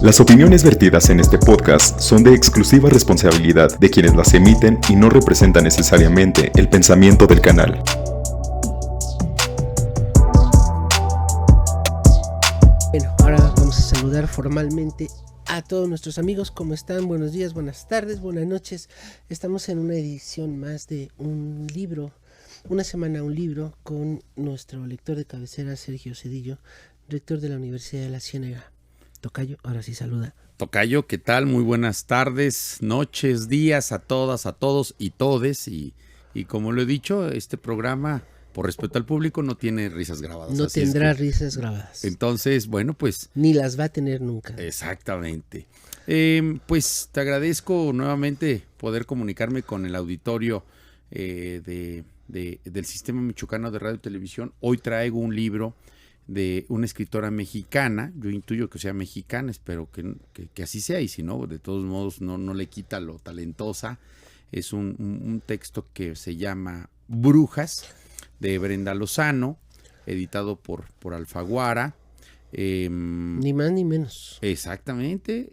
Las opiniones vertidas en este podcast son de exclusiva responsabilidad de quienes las emiten y no representan necesariamente el pensamiento del canal. Bueno, ahora vamos a saludar formalmente a todos nuestros amigos. ¿Cómo están? Buenos días, buenas tardes, buenas noches. Estamos en una edición más de un libro, una semana un libro, con nuestro lector de cabecera, Sergio Cedillo, rector de la Universidad de la Ciénaga. Tocayo, ahora sí saluda. Tocayo, ¿qué tal? Muy buenas tardes, noches, días a todas, a todos y todes. Y como lo he dicho, este programa, por respeto al público, no tiene risas grabadas. No tendrá risas grabadas. Entonces, bueno, pues... Ni las va a tener nunca. Exactamente. Pues te agradezco nuevamente poder comunicarme con el auditorio del Sistema Michoacano de Radio y Televisión. Hoy traigo un libro de una escritora mexicana. Yo intuyo que sea mexicana, espero que así sea, y si no, de todos modos no le quita lo talentosa. Es un texto que se llama Brujas, de Brenda Lozano, editado por Alfaguara. Ni más ni menos. Exactamente,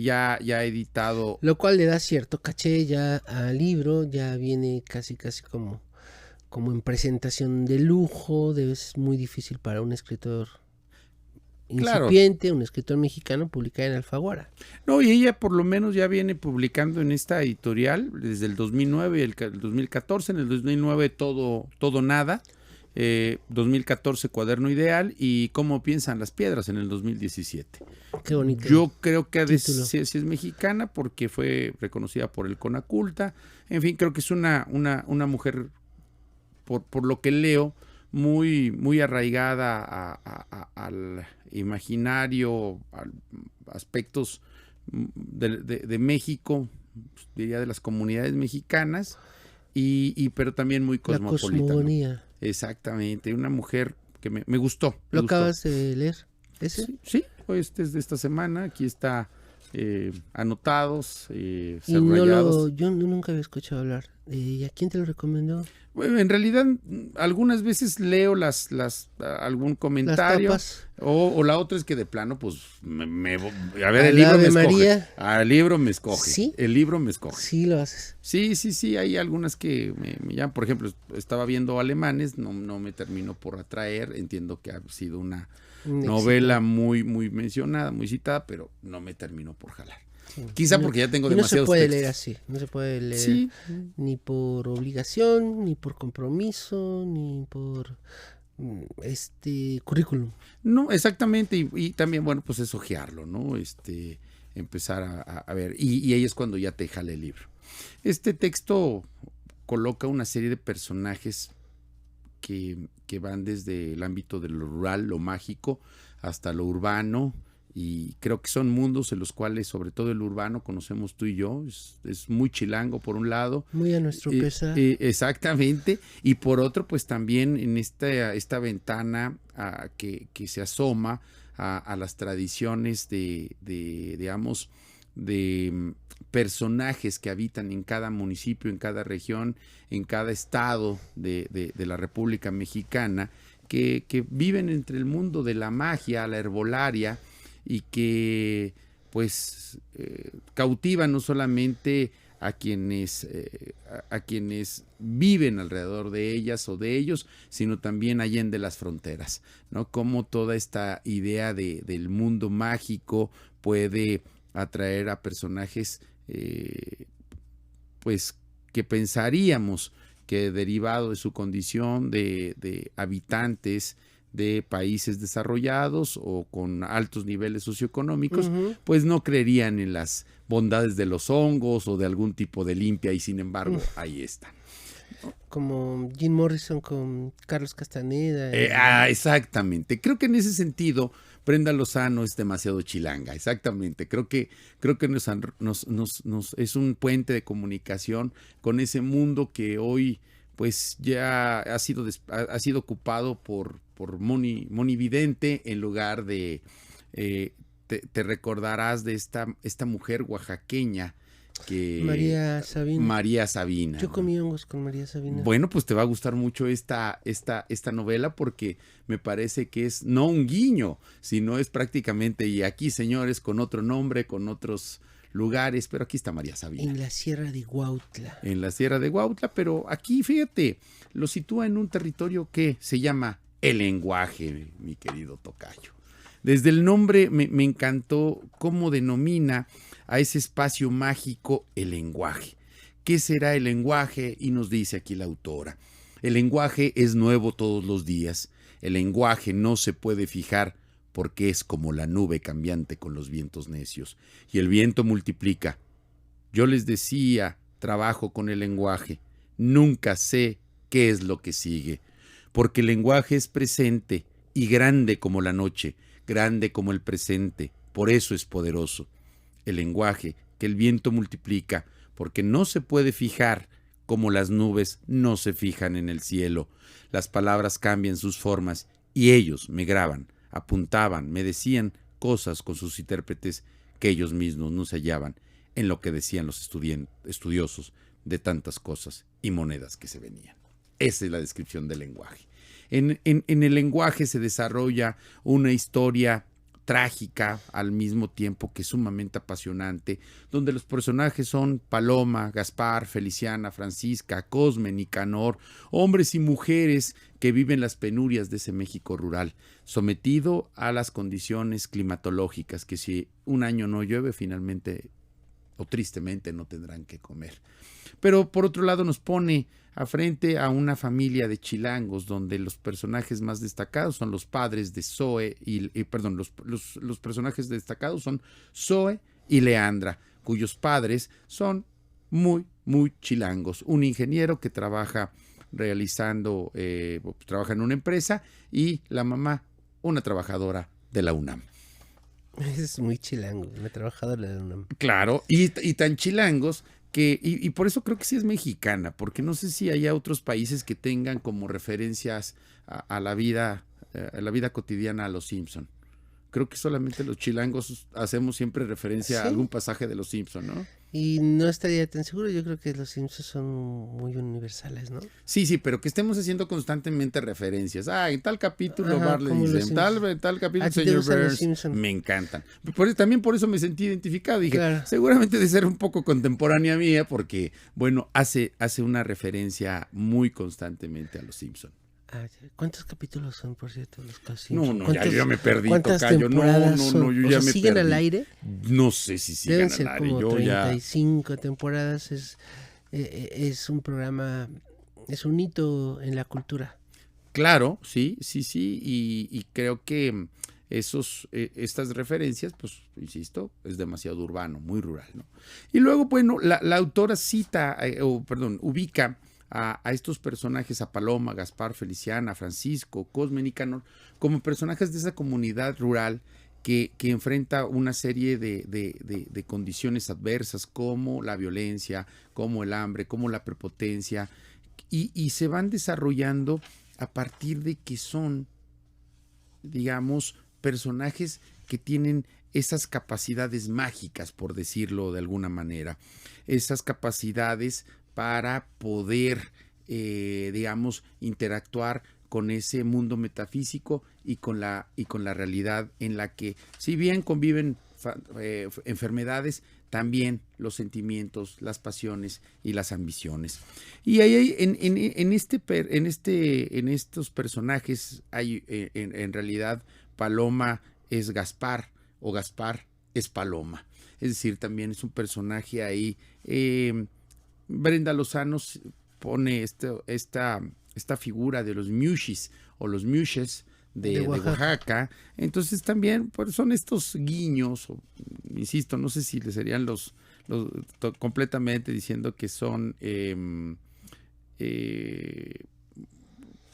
ya ha editado. Lo cual le da cierto caché ya al libro, ya viene casi como en presentación de lujo. Es muy difícil para un escritor incipiente, claro, un escritor mexicano, publicar en Alfaguara. No, y ella por lo menos ya viene publicando en esta editorial desde el 2009 y el 2014. En el 2009 todo nada, 2014 Cuaderno Ideal y Cómo piensan las piedras en el 2017. Qué bonito. Yo creo que sí es mexicana porque fue reconocida por el Conaculta. En fin, creo que es una mujer, por lo que leo, muy arraigada al imaginario, a aspectos de México, diría de las comunidades mexicanas, pero también muy cosmopolita. La cosmogonía. Exactamente, una mujer que me gustó. ¿Lo acabas de leer? ¿Ese? Sí, este es de esta semana, aquí está anotados, subrayados. Yo nunca había escuchado hablar de ella. ¿Quién te lo recomendó? Bueno, en realidad, algunas veces leo algún comentario. O la otra es que de plano, pues, a ver, el libro me escoge. El libro me escoge. ¿Sí? El libro me escoge. Sí, lo haces. Sí, hay algunas que me llaman. Por ejemplo, estaba viendo Alemanes, no me terminó por atraer. Entiendo que ha sido una novela muy mencionada, muy citada, pero no me terminó por jalar. Sí. Quizá porque ya tengo demasiados textos. No se puede leer así, no se puede leer ni por obligación, ni por compromiso, ni por currículum. No, exactamente, y también, bueno, pues es hojearlo, ¿no? Empezar a ver, y ahí es cuando ya te jala el libro. Este texto coloca una serie de personajes que van desde el ámbito de lo rural, lo mágico, hasta lo urbano, y creo que son mundos en los cuales, sobre todo el urbano, conocemos tú y yo. Es muy chilango por un lado. Muy a nuestro pesar. Exactamente. Y por otro, pues también en esta ventana que se asoma a las tradiciones digamos, de personajes que habitan en cada municipio, en cada región, en cada estado de la República Mexicana, que viven entre el mundo de la magia, la herbolaria, y que pues cautivan no solamente a quienes viven alrededor de ellas o de ellos, sino también allende las fronteras, ¿no? Cómo toda esta idea del mundo mágico puede atraer a personajes pues que pensaríamos que derivado de su condición de habitantes de países desarrollados o con altos niveles socioeconómicos, pues no creerían en las bondades de los hongos o de algún tipo de limpia, y sin embargo ahí están. Como Jim Morrison con Carlos Castaneda. Exactamente. Creo que en ese sentido Brenda Lozano es demasiado chilanga. Exactamente. Creo que nos es un puente de comunicación con ese mundo que hoy pues ya ha sido ocupado por monividente en lugar de te recordarás de esta mujer oaxaqueña María Sabina. María Sabina. Yo comí hongos con María Sabina. Bueno, pues te va a gustar mucho esta novela porque me parece que es no un guiño, sino es prácticamente, y aquí señores, con otro nombre, con otros lugares, pero aquí está María Sabina. En la Sierra de Huautla. En la Sierra de Huautla, pero aquí, fíjate, lo sitúa en un territorio que se llama el lenguaje, mi querido tocayo. Desde el nombre me encantó cómo denomina a ese espacio mágico el lenguaje. ¿Qué será el lenguaje? Y nos dice aquí la autora. El lenguaje es nuevo todos los días. El lenguaje no se puede fijar porque es como la nube cambiante con los vientos necios. Y el viento multiplica. Yo les decía, trabajo con el lenguaje. Nunca sé qué es lo que sigue. Porque el lenguaje es presente y grande como la noche, grande como el presente. Por eso es poderoso. El lenguaje que el viento multiplica, porque no se puede fijar como las nubes no se fijan en el cielo. Las palabras cambian sus formas y ellos me graban, apuntaban, me decían cosas con sus intérpretes que ellos mismos no se hallaban en lo que decían los estudiosos de tantas cosas y monedas que se venían. Esa es la descripción del lenguaje. En el lenguaje se desarrolla una historia trágica al mismo tiempo que sumamente apasionante, donde los personajes son Paloma, Gaspar, Feliciana, Francisca, Cosme, Nicanor, hombres y mujeres que viven las penurias de ese México rural, sometido a las condiciones climatológicas, que si un año no llueve, finalmente o tristemente no tendrán que comer. Pero por otro lado nos pone a frente a una familia de chilangos donde los personajes más destacados son los padres de Zoe los personajes destacados son Zoe y Leandra, cuyos padres son muy chilangos. Un ingeniero que trabaja trabaja en una empresa, y la mamá, una trabajadora de la UNAM. Es muy chilango, una trabajadora de la UNAM. Claro, y tan chilangos que, y por eso creo que sí es mexicana, porque no sé si haya otros países que tengan como referencias a la vida cotidiana a los Simpson. Creo que solamente los chilangos hacemos siempre referencia a algún pasaje de los Simpson, ¿no? Y no estaría tan seguro, yo creo que los Simpsons son muy universales, ¿no? Sí, pero que estemos haciendo constantemente referencias. En tal capítulo Barley dice, en tal capítulo señor Burns, me encantan. También por eso me sentí identificado. Dije, claro, seguramente debe ser un poco contemporánea mía, porque, bueno, hace una referencia muy constantemente a los Simpson. ¿Cuántos capítulos son, por cierto, los Simpsons? No, yo ya me perdí, ¿cuántas temporadas son? Yo ya me ¿siguen perdí al aire? No sé si siguen Deben ser al aire. Como 35 temporadas. Es un programa, es un hito en la cultura. Claro, sí, y creo que estas referencias, pues, insisto, es demasiado urbano, muy rural, ¿no? Y luego, bueno, la autora ubica a estos personajes, a Paloma, Gaspar, Feliciana, Francisco, Cosme, Nicanor, como personajes de esa comunidad rural que enfrenta una serie de condiciones adversas, como la violencia, como el hambre, como la prepotencia, y se van desarrollando a partir de que son, digamos, personajes que tienen esas capacidades mágicas, por decirlo de alguna manera, esas capacidades para poder, digamos, interactuar con ese mundo metafísico y con la realidad en la que, si bien conviven enfermedades, también los sentimientos, las pasiones y las ambiciones. Y ahí en estos personajes hay en realidad Paloma es Gaspar o Gaspar es Paloma. Es decir, también es un personaje ahí. Brenda Lozano pone esta figura de los Mushis o los Mushes de Oaxaca. Entonces también, pues, son estos guiños, insisto, no sé si le serían los completamente diciendo que son,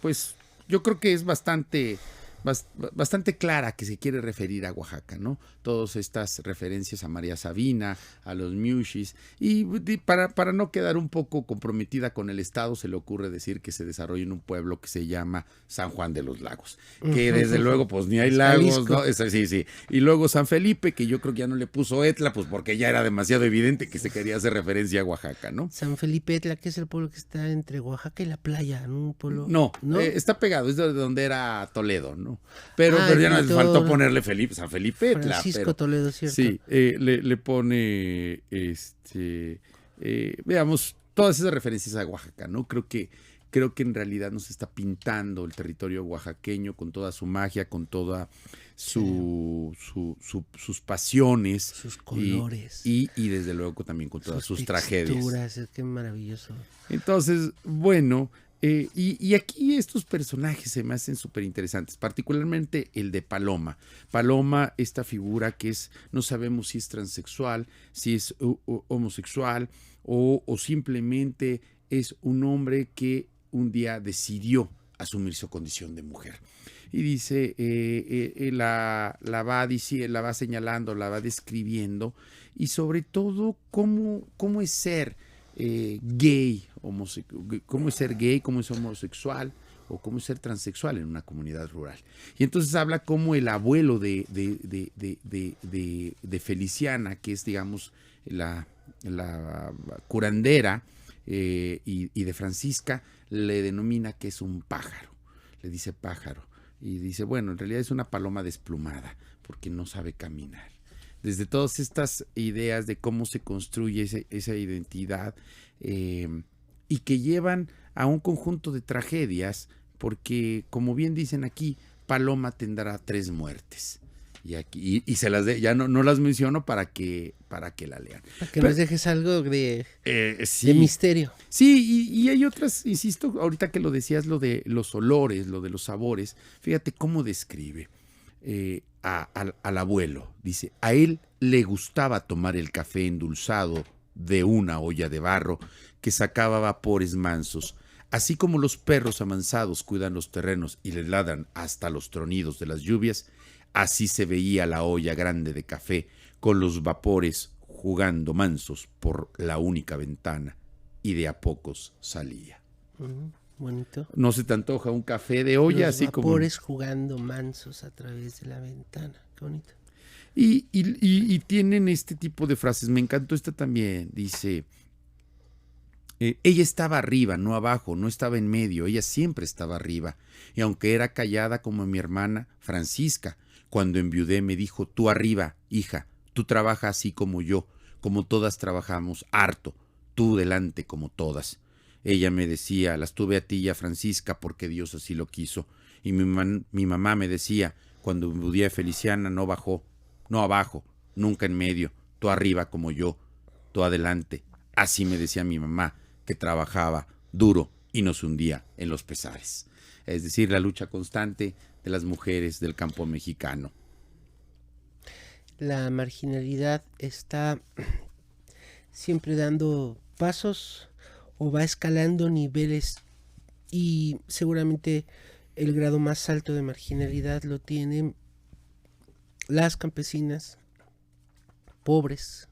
pues yo creo que es bastante bastante clara que se quiere referir a Oaxaca, ¿no? Todas estas referencias a María Sabina, a los Miuchis, y para no quedar un poco comprometida con el Estado, se le ocurre decir que se desarrolla en un pueblo que se llama San Juan de los Lagos, que desde luego pues ni hay lagos, ¿no? Sí. Y luego San Felipe, que yo creo que ya no le puso Etla, pues porque ya era demasiado evidente que se quería hacer referencia a Oaxaca, ¿no? San Felipe Etla, que es el pueblo que está entre Oaxaca y la playa, ¿no? Un pueblo... No, está pegado, es de donde era Toledo, ¿no? Pero ya no les faltó ponerle San Felipe Etla. Francisco Toledo, ¿cierto? Sí, le pone, veamos, todas esas referencias a Oaxaca, ¿no? Creo que en realidad nos está pintando el territorio oaxaqueño con toda su magia, con toda sus pasiones. Sus colores. Y desde luego también con todas sus tragedias. Qué maravilloso. Entonces, bueno... y aquí estos personajes se me hacen súper interesantes, particularmente el de Paloma. Paloma, esta figura que no sabemos si es transexual, si es homosexual o simplemente es un hombre que un día decidió asumir su condición de mujer. Y dice, la va señalando, la va describiendo, y sobre todo cómo es ser gay, cómo es ser gay, cómo es homosexual o cómo es ser transexual en una comunidad rural. Y entonces habla como el abuelo de Feliciana, que es, digamos, la curandera, y de Francisca, le denomina que es un pájaro, le dice pájaro, y dice, bueno, en realidad es una paloma desplumada, porque no sabe caminar. Desde todas estas ideas de cómo se construye esa identidad, y que llevan a un conjunto de tragedias, porque, como bien dicen aquí, Paloma tendrá 3 muertes. Y aquí se las ya no las menciono para que la lean. Para que nos dejes algo de misterio. Sí, y hay otras, insisto, ahorita que lo decías, lo de los olores, lo de los sabores, fíjate cómo describe al abuelo. Dice, a él le gustaba tomar el café endulzado de una olla de barro que sacaba vapores mansos. Así como los perros amansados cuidan los terrenos y les ladran hasta los tronidos de las lluvias, así se veía la olla grande de café con los vapores jugando mansos por la única ventana, y de a pocos salía. Bonito. ¿No se te antoja un café de olla? Los así como vapores jugando mansos a través de la ventana. Qué bonito. Y tienen este tipo de frases. Me encantó esta también. Dice, ella estaba arriba, no abajo, no estaba en medio, ella siempre estaba arriba. Y aunque era callada como mi hermana Francisca, cuando enviudé me dijo, tú arriba, hija, tú trabajas así como yo, como todas trabajamos, harto, tú delante como todas. Ella me decía, las tuve a ti y a Francisca porque Dios así lo quiso. Y mi mamá me decía, cuando enviudé a Feliciana, no abajo, nunca en medio, tú arriba como yo, tú adelante. Así me decía mi mamá, que trabajaba duro y nos hundía en los pesares. Es decir, la lucha constante de las mujeres del campo mexicano. La marginalidad está siempre dando pasos o va escalando niveles, y seguramente el grado más alto de marginalidad lo tienen las campesinas, pobres,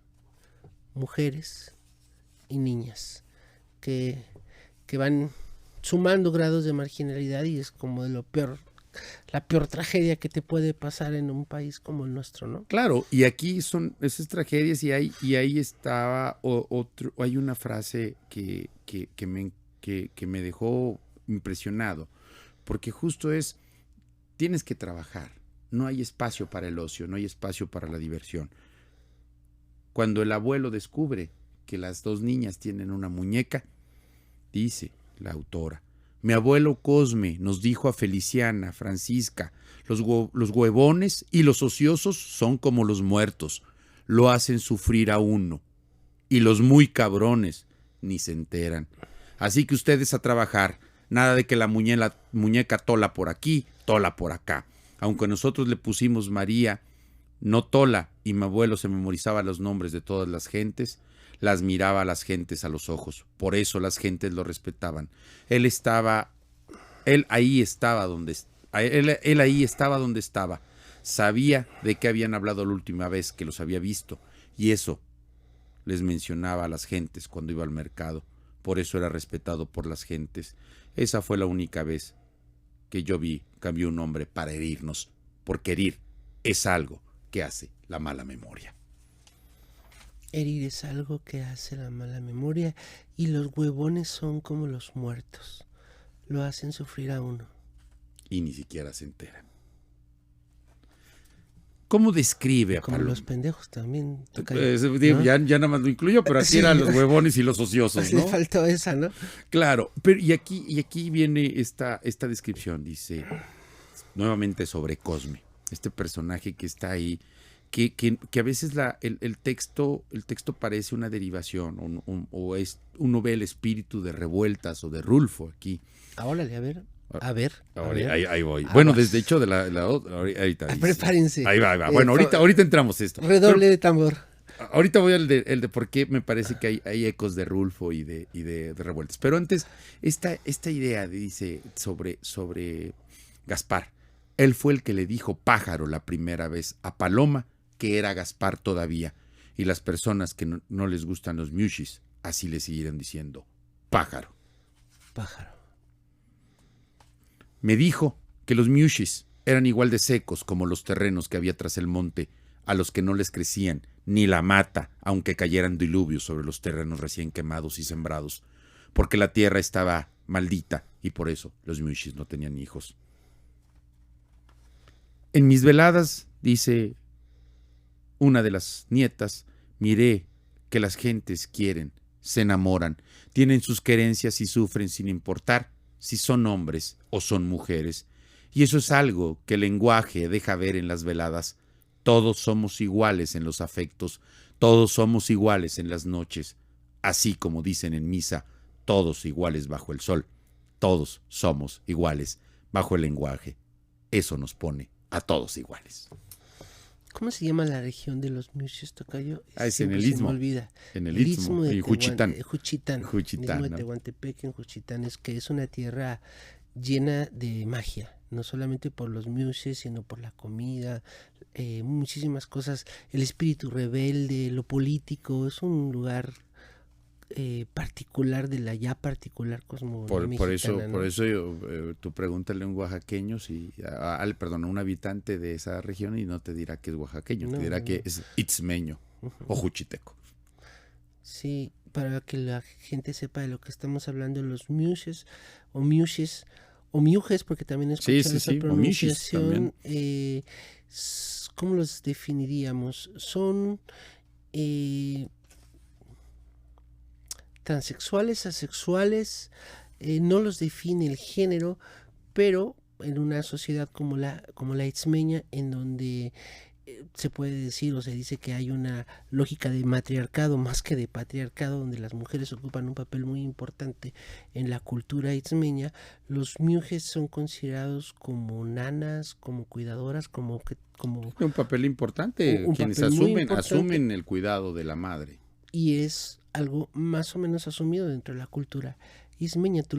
mujeres y niñas, que van sumando grados de marginalidad, y es como de lo peor, la peor tragedia que te puede pasar en un país como el nuestro, ¿no? Claro, y aquí son esas tragedias, y ahí estaba hay una frase que me dejó impresionado, porque justo tienes que trabajar, no hay espacio para el ocio, no hay espacio para la diversión. Cuando el abuelo descubre que las 2 niñas tienen una muñeca, dice la autora, mi abuelo Cosme nos dijo a Feliciana, Francisca, los huevones y los ociosos son como los muertos, lo hacen sufrir a uno, y los muy cabrones ni se enteran. Así que ustedes a trabajar, nada de que la muñeca tola por aquí, tola por acá. Aunque nosotros le pusimos María, no tola, y mi abuelo se memorizaba los nombres de todas las gentes, las miraba a las gentes a los ojos, por eso las gentes lo respetaban. Él ahí estaba donde Él ahí estaba donde estaba. Sabía de qué habían hablado la última vez que los había visto. Y eso les mencionaba a las gentes cuando iba al mercado. Por eso era respetado por las gentes. Esa fue la única vez que yo cambió un hombre para herirnos. Porque herir es algo que hace la mala memoria. Herir es algo que hace la mala memoria y los huevones son como los muertos. Lo hacen sufrir a uno. Y ni siquiera se enteran. ¿Cómo describe a Como Paloma? los pendejos también. ¿No? ya nada más lo incluyo, pero aquí Sí. eran los huevones y los ociosos, Le ¿no? faltó esa, ¿no? Claro, pero y aquí viene esta descripción, dice, nuevamente sobre Cosme, este personaje que está ahí, que a veces el texto parece una derivación, o uno ve el espíritu de Revueltas o de Rulfo aquí. Órale, a ver. Ahí voy. Aguas. Bueno, desde hecho de la otra, ahorita. Dice. Prepárense. Ahí va. Bueno, ahorita entramos a esto. Redoble de tambor. Ahorita voy al de por qué me parece que hay ecos de Rulfo y de Revueltas. Pero antes, esta idea dice sobre Gaspar. Él fue el que le dijo pájaro la primera vez a Paloma, que era Gaspar todavía. Y las personas que no les gustan los miushis, así le siguieron diciendo pájaro. Pájaro. Me dijo que los miushis eran igual de secos como los terrenos que había tras el monte, a los que no les crecían ni la mata, aunque cayeran diluvios sobre los terrenos recién quemados y sembrados, porque la tierra estaba maldita y por eso los miushis no tenían hijos. En mis veladas, dice una de las nietas, miré que las gentes quieren, se enamoran, tienen sus querencias y sufren sin importar si son hombres o son mujeres. Y eso es algo que el lenguaje deja ver en las veladas. Todos somos iguales en los afectos, todos somos iguales en las noches. Así como dicen en misa, todos iguales bajo el sol. Todos somos iguales bajo el lenguaje. Eso nos pone a todos iguales. ¿Cómo se llama la región de los miushis, tocayo? Es en el Istmo. Istmo. Se me olvida. En el Istmo, en Juchitán. Juchitán. Juchitán, Istmo de ¿no? Tehuantepec, en Juchitán, es que es una tierra llena de magia, no solamente por los miushis, sino por la comida, muchísimas cosas, el espíritu rebelde, lo político, es un lugar particular de la ya particular cosmogonía Por mexicana, ¿no? eso tú pregúntale a un oaxaqueño, perdón, a un habitante de esa región y no te dirá que es oaxaqueño, te dirá que es itzmeño o juchiteco. Sí, para que la gente sepa de lo que estamos hablando, los miushis o miushis o miujes, porque también escuchan esa pronunciación, ¿cómo los definiríamos? Son transexuales, asexuales, no los define el género, pero en una sociedad como la itzmeña, en donde se puede decir o se dice que hay una lógica de matriarcado más que de patriarcado, donde las mujeres ocupan un papel muy importante en la cultura itzmeña, los miujes son considerados como nanas, como cuidadoras, como un papel importante, quienes asumen el cuidado de la madre. Y es algo más o menos asumido dentro de la cultura ismeña. Tú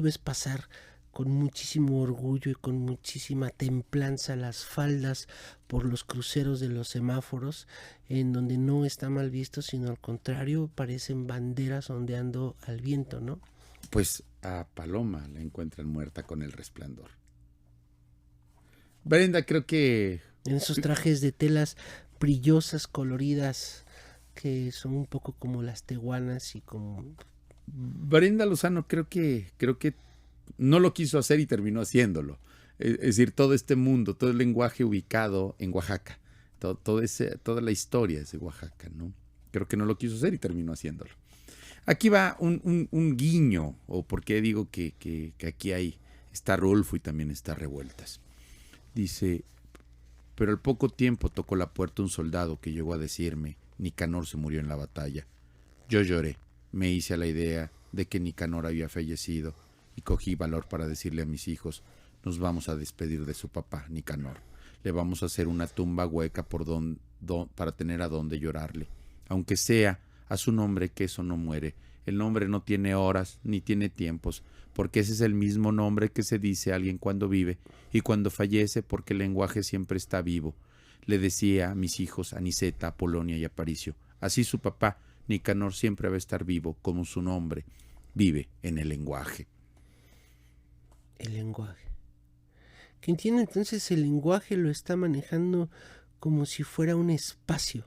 ves pasar con muchísimo orgullo y con muchísima templanza las faldas por los cruceros de los semáforos, en donde no está mal visto, sino al contrario, parecen banderas ondeando al viento, ¿no? Pues a Paloma la encuentran muerta con el resplandor. Brenda, creo que... En esos trajes de telas brillosas, coloridas, que son un poco como las tehuanas y como... Brenda Lozano creo que no lo quiso hacer y terminó haciéndolo. Es decir, todo este mundo, todo el lenguaje ubicado en Oaxaca, toda la historia es de Oaxaca, ¿no? Creo que no lo quiso hacer y terminó haciéndolo. Aquí va un guiño, o por qué digo que aquí está Rolfo y también está Revueltas. Dice, pero al poco tiempo tocó la puerta un soldado que llegó a decirme, Nicanor se murió en la batalla. Yo lloré, me hice a la idea de que Nicanor había fallecido y cogí valor para decirle a mis hijos, nos vamos a despedir de su papá, Nicanor. Le vamos a hacer una tumba hueca para tener a dónde llorarle. Aunque sea a su nombre que eso no muere, El nombre no tiene horas ni tiene tiempos, porque ese es el mismo nombre que se dice a alguien cuando vive y cuando fallece, porque el lenguaje siempre está vivo. Le decía a mis hijos Aniceta, Apolonia y Aparicio. Así su papá, Nicanor, siempre va a estar vivo, como su nombre vive en el lenguaje. El lenguaje. Que entiende entonces el lenguaje lo está manejando como si fuera un espacio,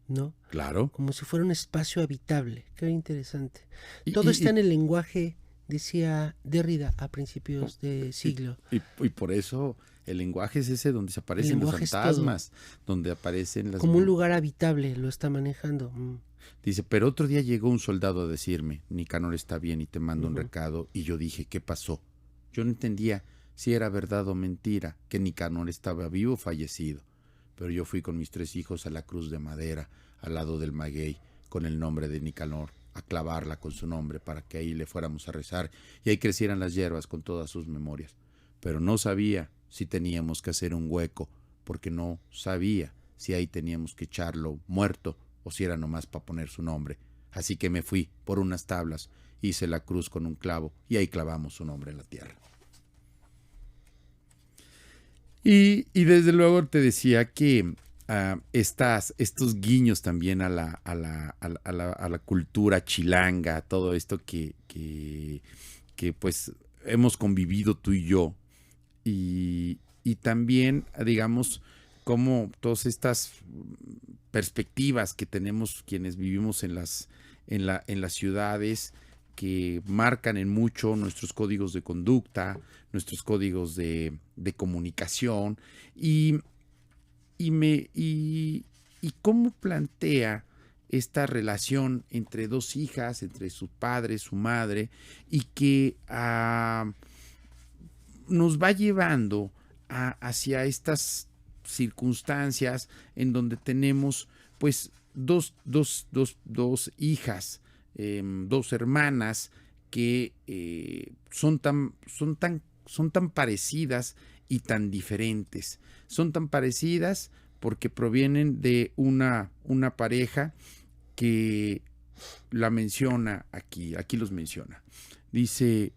¿no? Claro. Como si fuera un espacio habitable. Qué interesante. Todo está en el lenguaje, decía Derrida a principios de siglo. Y por eso el lenguaje es ese donde se aparecen los fantasmas, donde aparecen las... Como un lugar habitable lo está manejando. Dice, pero otro día llegó un soldado a decirme, Nicanor está bien y te mando un recado, y yo dije, ¿qué pasó? Yo no entendía si era verdad o mentira, que Nicanor estaba vivo o fallecido. Pero yo fui con mis 3 hijos a la cruz de madera, al lado del maguey, con el nombre de Nicanor, a clavarla con su nombre para que ahí le fuéramos a rezar y ahí crecieran las hierbas con todas sus memorias. Pero no sabía si teníamos que hacer un hueco, porque no sabía si ahí teníamos que echarlo muerto o si era nomás para poner su nombre. Así que me fui por unas tablas, hice la cruz con un clavo y ahí clavamos su nombre en la tierra. Y desde luego te decía que estos guiños también a la cultura chilanga, todo esto que pues hemos convivido tú y yo, y también, digamos, como todas estas perspectivas que tenemos quienes vivimos en las ciudades, que marcan en mucho nuestros códigos de conducta, nuestros códigos de comunicación, y cómo plantea esta relación entre 2 hijas, entre su padre, su madre, y que nos va llevando hacia estas circunstancias en donde tenemos pues dos hijas, 2 hermanas que son tan parecidas y tan diferentes. Son tan parecidas porque provienen de una pareja que la menciona aquí los menciona. Dice,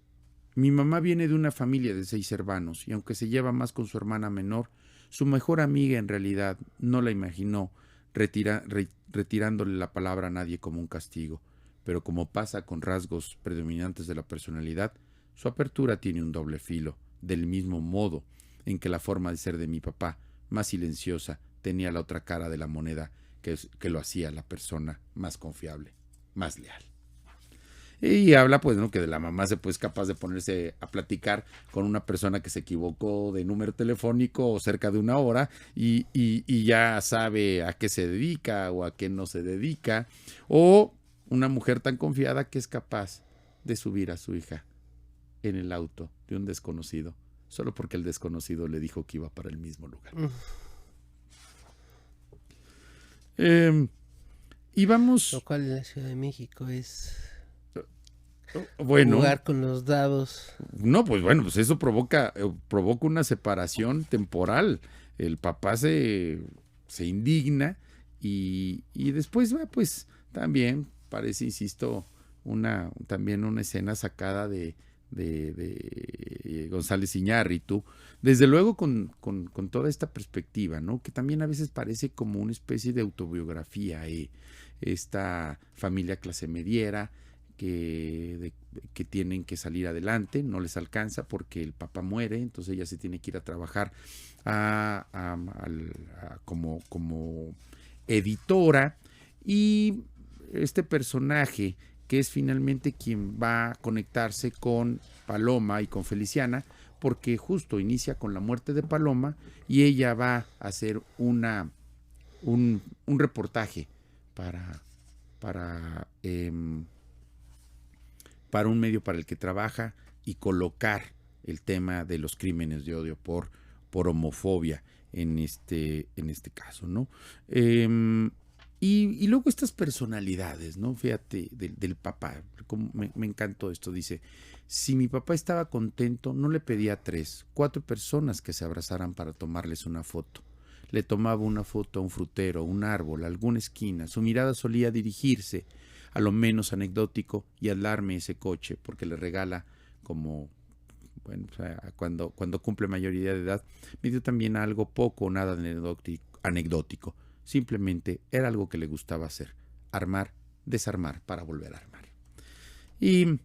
mi mamá viene de una familia de 6 hermanos y aunque se lleva más con su hermana menor, su mejor amiga en realidad no la imaginó retirándole la palabra a nadie como un castigo. Pero como pasa con rasgos predominantes de la personalidad, su apertura tiene un doble filo, del mismo modo en que la forma de ser de mi papá, más silenciosa, tenía la otra cara de la moneda que lo hacía la persona más confiable, más leal. Y habla pues, ¿no?, que de la mamá se pues capaz de ponerse a platicar con una persona que se equivocó de número telefónico cerca de 1 hora y ya sabe a qué se dedica o a qué no se dedica, o una mujer tan confiada que es capaz de subir a su hija en el auto de un desconocido, solo porque el desconocido le dijo que iba para el mismo lugar. Y vamos... Lo cual en la Ciudad de México es... Bueno, jugar con los dados. No, pues bueno, pues eso provoca una separación temporal. El papá se indigna y después, pues también parece, insisto, también una escena sacada de González Iñárritu, desde luego con toda esta perspectiva, ¿no?, que también a veces parece como una especie de autobiografía, esta familia clase mediera que tienen que salir adelante, no les alcanza porque el papá muere, entonces ella se tiene que ir a trabajar como editora, y este personaje que es finalmente quien va a conectarse con Paloma y con Feliciana, porque justo inicia con la muerte de Paloma y ella va a hacer un reportaje para un medio para el que trabaja y colocar el tema de los crímenes de odio por homofobia en este caso, ¿no? Y luego estas personalidades, ¿no? Fíjate, del papá, como me encantó esto, dice, si mi papá estaba contento, no le pedía 3, 4 personas que se abrazaran para tomarles una foto. Le tomaba una foto a un frutero, un árbol, a alguna esquina, su mirada solía dirigirse a lo menos anecdótico y hablarme ese coche porque le regala como, bueno, o sea, cuando cumple mayoría de edad, me dio también algo poco o nada anecdótico. Simplemente era algo que le gustaba hacer, armar, desarmar para volver a armar. Y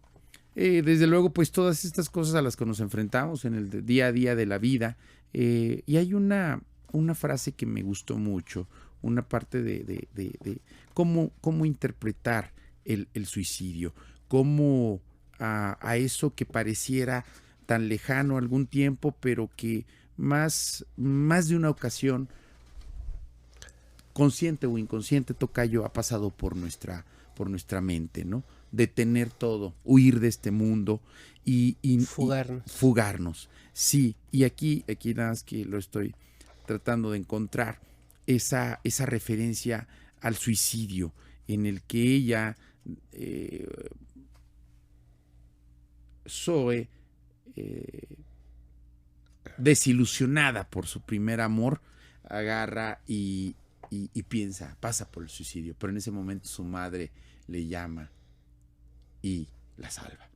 desde luego, pues todas estas cosas a las que nos enfrentamos en el día a día de la vida, y hay una frase que me gustó mucho, una parte de cómo interpretar el suicidio, cómo a eso que pareciera tan lejano algún tiempo, pero que más de una ocasión, consciente o inconsciente, tocayo, ha pasado por nuestra mente, ¿no? Detener todo, huir de este mundo y fugarnos. Sí, y aquí nada más que lo estoy tratando de encontrar, esa referencia al suicidio, en el que ella, Zoe, desilusionada por su primer amor, agarra y piensa, pasa por el suicidio, pero en ese momento su madre le llama y la salva.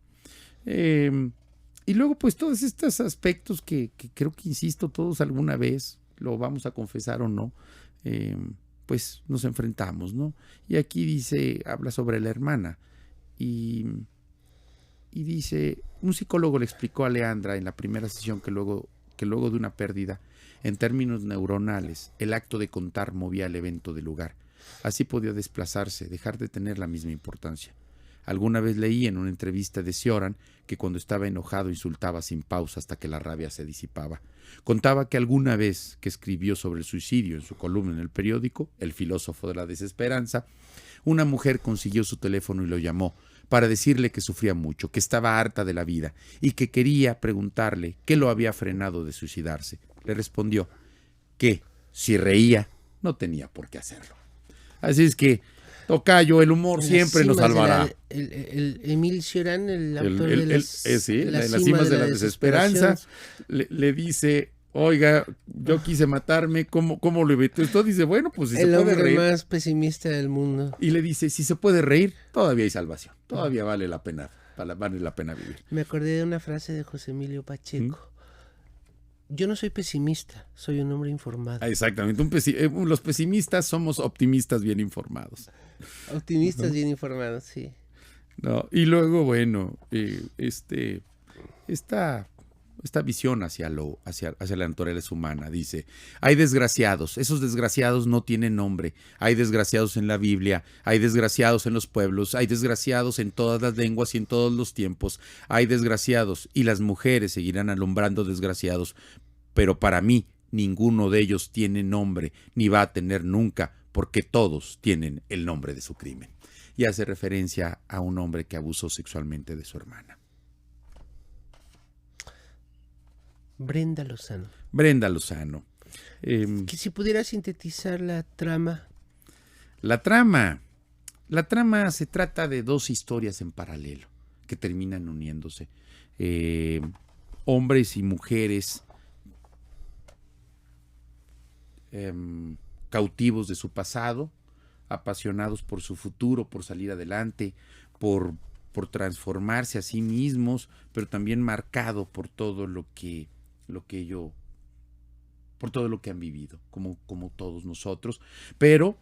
Y luego pues todos estos aspectos que creo que, insisto, todos alguna vez, lo vamos a confesar o no, pues nos enfrentamos, ¿no? Y aquí habla sobre la hermana y dice, un psicólogo le explicó a Leandra en la primera sesión que luego de una pérdida, en términos neuronales, el acto de contar movía el evento del lugar. Así podía desplazarse, dejar de tener la misma importancia. Alguna vez leí en una entrevista de Cioran que cuando estaba enojado insultaba sin pausa hasta que la rabia se disipaba. Contaba que alguna vez que escribió sobre el suicidio en su columna en el periódico, El filósofo de la desesperanza, una mujer consiguió su teléfono y lo llamó para decirle que sufría mucho, que estaba harta de la vida y que quería preguntarle qué lo había frenado de suicidarse. Le respondió que si reía no tenía por qué hacerlo. Así es que, tocayo, el humor siempre nos salvará. El Émile Cioran, el autor de las cimas de la desesperanza, le dice, oiga, yo quise matarme, ¿cómo lo evitó? Entonces dice, bueno, pues si se puede reír. El hombre más pesimista del mundo. Y le dice, si se puede reír, todavía hay salvación, todavía vale la pena vivir. Me acordé de una frase de José Emilio Pacheco. Yo no soy pesimista, soy un hombre informado. Exactamente, los pesimistas somos optimistas bien informados. Optimistas bien informados, sí. No, y luego, bueno, esta visión hacia la naturaleza humana, dice, hay desgraciados, esos desgraciados no tienen nombre, hay desgraciados en la Biblia, hay desgraciados en los pueblos, hay desgraciados en todas las lenguas y en todos los tiempos, hay desgraciados y las mujeres seguirán alumbrando desgraciados, pero para mí ninguno de ellos tiene nombre, ni va a tener nunca, porque todos tienen el nombre de su crimen. Y hace referencia a un hombre que abusó sexualmente de su hermana. Brenda Lozano. Que si pudiera sintetizar la trama. La trama se trata de dos historias en paralelo que terminan uniéndose. Hombres y mujeres cautivos de su pasado, apasionados por su futuro, por salir adelante, por transformarse a sí mismos, pero también marcado por todo lo que han vivido, como todos nosotros, pero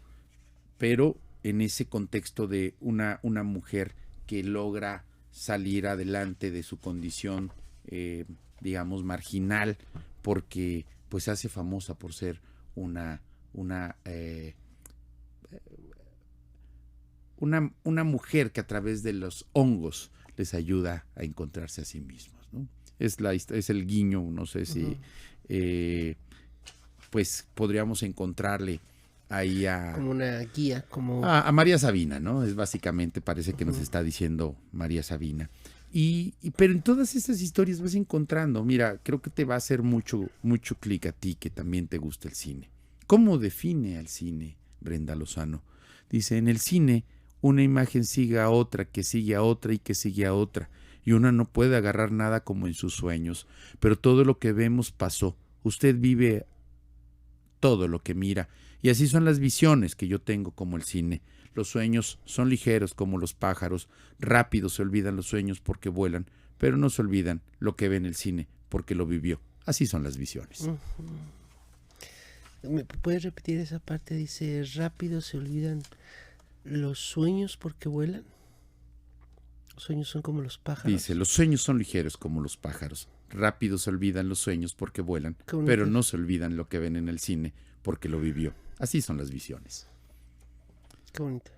en ese contexto de una mujer que logra salir adelante de su condición, digamos, marginal, porque pues se hace famosa por ser una mujer que a través de los hongos les ayuda a encontrarse a sí mismos, ¿no? Es el guiño, no sé si pues podríamos encontrarle ahí como una guía, como a María Sabina, ¿no? Es básicamente, parece que nos está diciendo María Sabina. Pero en todas estas historias vas encontrando, mira, creo que te va a hacer mucho clic a ti que también te gusta el cine. ¿Cómo define al cine Brenda Lozano? Dice, en el cine una imagen sigue a otra, que sigue a otra y que sigue a otra, y una no puede agarrar nada como en sus sueños, pero todo lo que vemos pasó. Usted vive todo lo que mira. Y así son las visiones que yo tengo como el cine. Los sueños son ligeros como los pájaros, rápido se olvidan los sueños porque vuelan, pero no se olvidan lo que ve en el cine porque lo vivió. Así son las visiones. ¿Me puedes repetir esa parte? Dice, rápido se olvidan los sueños porque vuelan. Los sueños son como los pájaros. Dice, los sueños son ligeros como los pájaros, rápido se olvidan los sueños porque vuelan, pero no se olvidan lo que ven en el cine porque lo vivió. Así son las visiones. Qué bonito.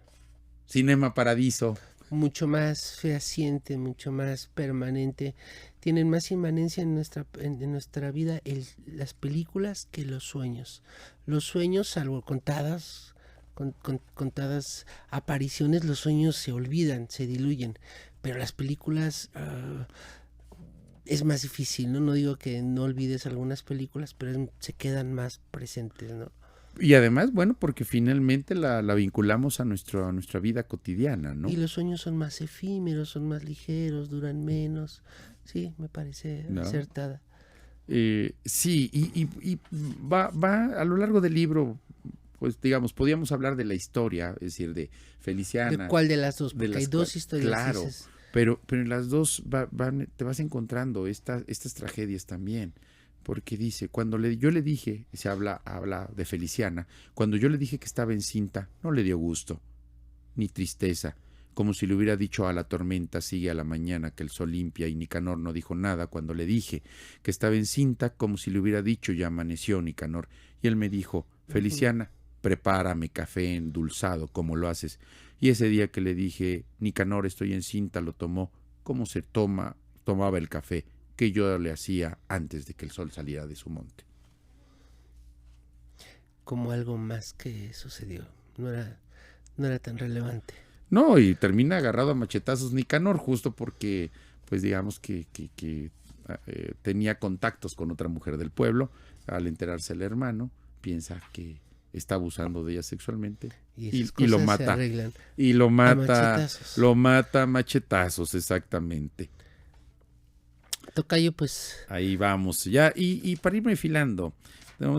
Cinema Paradiso. Mucho más fehaciente, mucho más permanente. Tienen más inmanencia en nuestra vida las películas que los sueños. Los sueños, salvo contadas apariciones, los sueños se olvidan, se diluyen. Pero las películas es más difícil, ¿no? No digo que no olvides algunas películas, pero se quedan más presentes, ¿no? Y además, bueno, porque finalmente la vinculamos a nuestra vida cotidiana, ¿no? Y los sueños son más efímeros, son más ligeros, duran menos. Sí, me parece acertada. Sí, y va a lo largo del libro, pues digamos, podíamos hablar de la historia, es decir, de Feliciana. ¿De cuál de las dos? Porque hay dos historias. Claro, dices. pero en las dos te vas encontrando estas tragedias también. Porque dice, cuando yo le dije, se habla de Feliciana, cuando yo le dije que estaba encinta, no le dio gusto, ni tristeza, como si le hubiera dicho a la tormenta, sigue a la mañana que el sol limpia, y Nicanor no dijo nada cuando le dije que estaba encinta, como si le hubiera dicho, ya amaneció Nicanor, y él me dijo, Feliciana, prepárame café endulzado, como lo haces, y ese día que le dije, Nicanor, estoy encinta, lo tomó, como se tomaba el café, que yo le hacía antes de que el sol saliera de su monte. Como algo más que sucedió, no era tan relevante. No, y termina agarrado a machetazos Nicanor, justo porque, pues digamos que tenía contactos con otra mujer del pueblo. Al enterarse el hermano, piensa que está abusando de ella sexualmente y lo mata. Y lo mata a machetazos, exactamente. Tocayo, pues. Ahí vamos, ya, y para irme filando,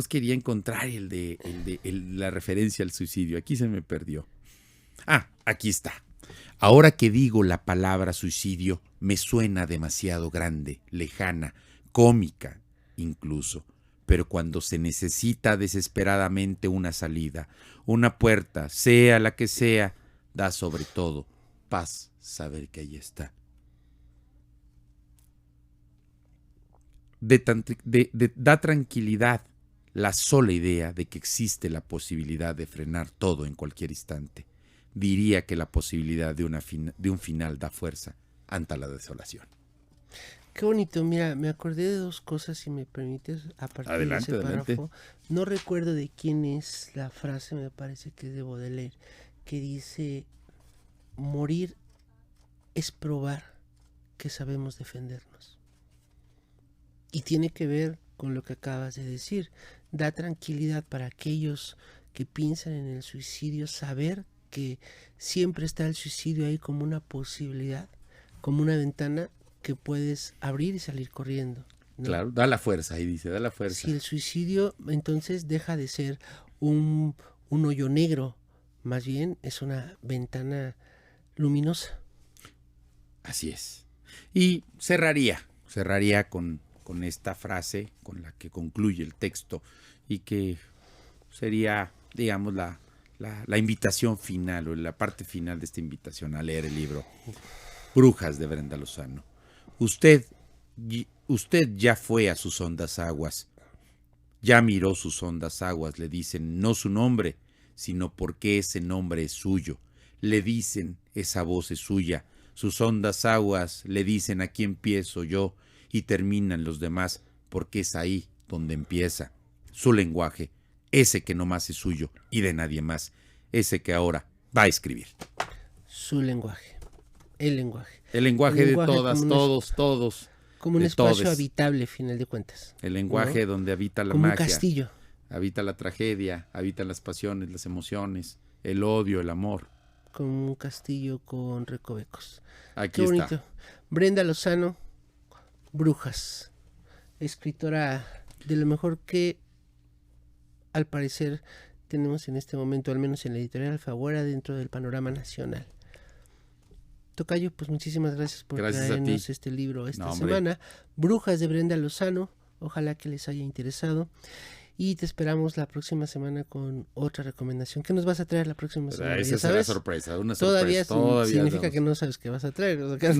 quería encontrar la referencia al suicidio. Aquí se me perdió. Aquí está. Ahora que digo la palabra suicidio, me suena demasiado grande, lejana, cómica incluso. Pero cuando se necesita desesperadamente una salida, una puerta, sea la que sea, da sobre todo paz saber que ahí está. Da tranquilidad la sola idea de que existe la posibilidad de frenar todo en cualquier instante. Diría que la posibilidad de un final da fuerza ante la desolación. Qué bonito, mira, me acordé de dos cosas, si me permites, a partir de ese párrafo. No recuerdo de quién es la frase, me parece que es de Baudelaire, que dice, morir es probar que sabemos defendernos. Y tiene que ver con lo que acabas de decir. Da tranquilidad para aquellos que piensan en el suicidio, saber que siempre está el suicidio ahí como una posibilidad, como una ventana que puedes abrir y salir corriendo, ¿no? Claro, da la fuerza, ahí dice, da la fuerza. Si el suicidio entonces deja de ser un hoyo negro, más bien es una ventana luminosa. Así es. Y cerraría con esta frase con la que concluye el texto y que sería, digamos, la invitación final o la parte final de esta invitación a leer el libro Brujas de Brenda Lozano. Usted ya fue a sus hondas aguas, ya miró sus hondas aguas, le dicen no su nombre, sino porque ese nombre es suyo. Le dicen esa voz es suya, sus hondas aguas le dicen aquí empiezo yo y terminan los demás, porque es ahí donde empieza su lenguaje, ese que nomás es suyo y de nadie más, ese que ahora va a escribir. Su lenguaje, el lenguaje. El lenguaje de todas, todos. Como un espacio habitable, final de cuentas. El lenguaje, ¿no? Donde habita la como magia. Un castillo. Habita la tragedia, habitan las pasiones, las emociones, el odio, el amor. Como un castillo con recovecos. Aquí Qué está. Bonito. Brenda Lozano, Brujas, escritora de lo mejor que al parecer tenemos en este momento, al menos en la editorial Alfaguara, dentro del panorama nacional. Tocayo, pues muchísimas gracias por traernos este libro esta semana. Brujas, de Brenda Lozano. Ojalá que les haya interesado. Y te esperamos la próxima semana con otra recomendación. ¿Qué nos vas a traer la próxima semana? Esa será sorpresa, una Todavía sorpresa. Significa que no sabes qué vas a traer. O sea,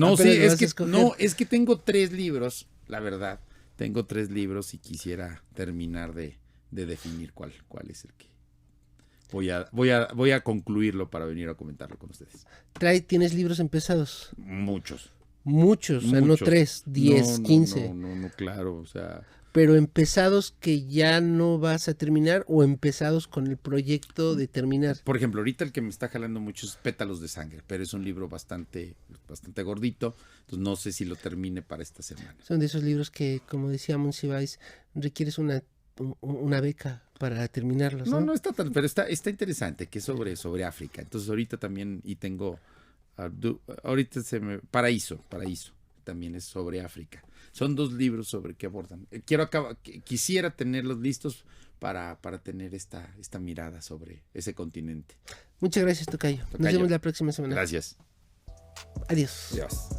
es que tengo 3 libros, la verdad. Tengo 3 libros y quisiera terminar de definir cuál es el que voy a concluirlo para venir a comentarlo con ustedes. ¿Tienes libros empezados? Muchos. O sea, no 3, 10, 15. No, claro, o sea. Pero empezados que ya no vas a terminar o empezados con el proyecto de terminar. Por ejemplo, ahorita el que me está jalando mucho es Pétalos de Sangre, pero es un libro bastante gordito, entonces no sé si lo termine para esta semana. Son de esos libros que, como decía Monsiváis, requieres una beca para terminarlos, ¿no? No está tan, pero está interesante, que es sobre África. Entonces ahorita también, y tengo, Paraíso, también es sobre África. Son 2 libros sobre que abordan. Quisiera tenerlos listos para tener esta mirada sobre ese continente. Muchas gracias, Tocayo. Nos vemos la próxima semana. Gracias. Adiós. Adiós.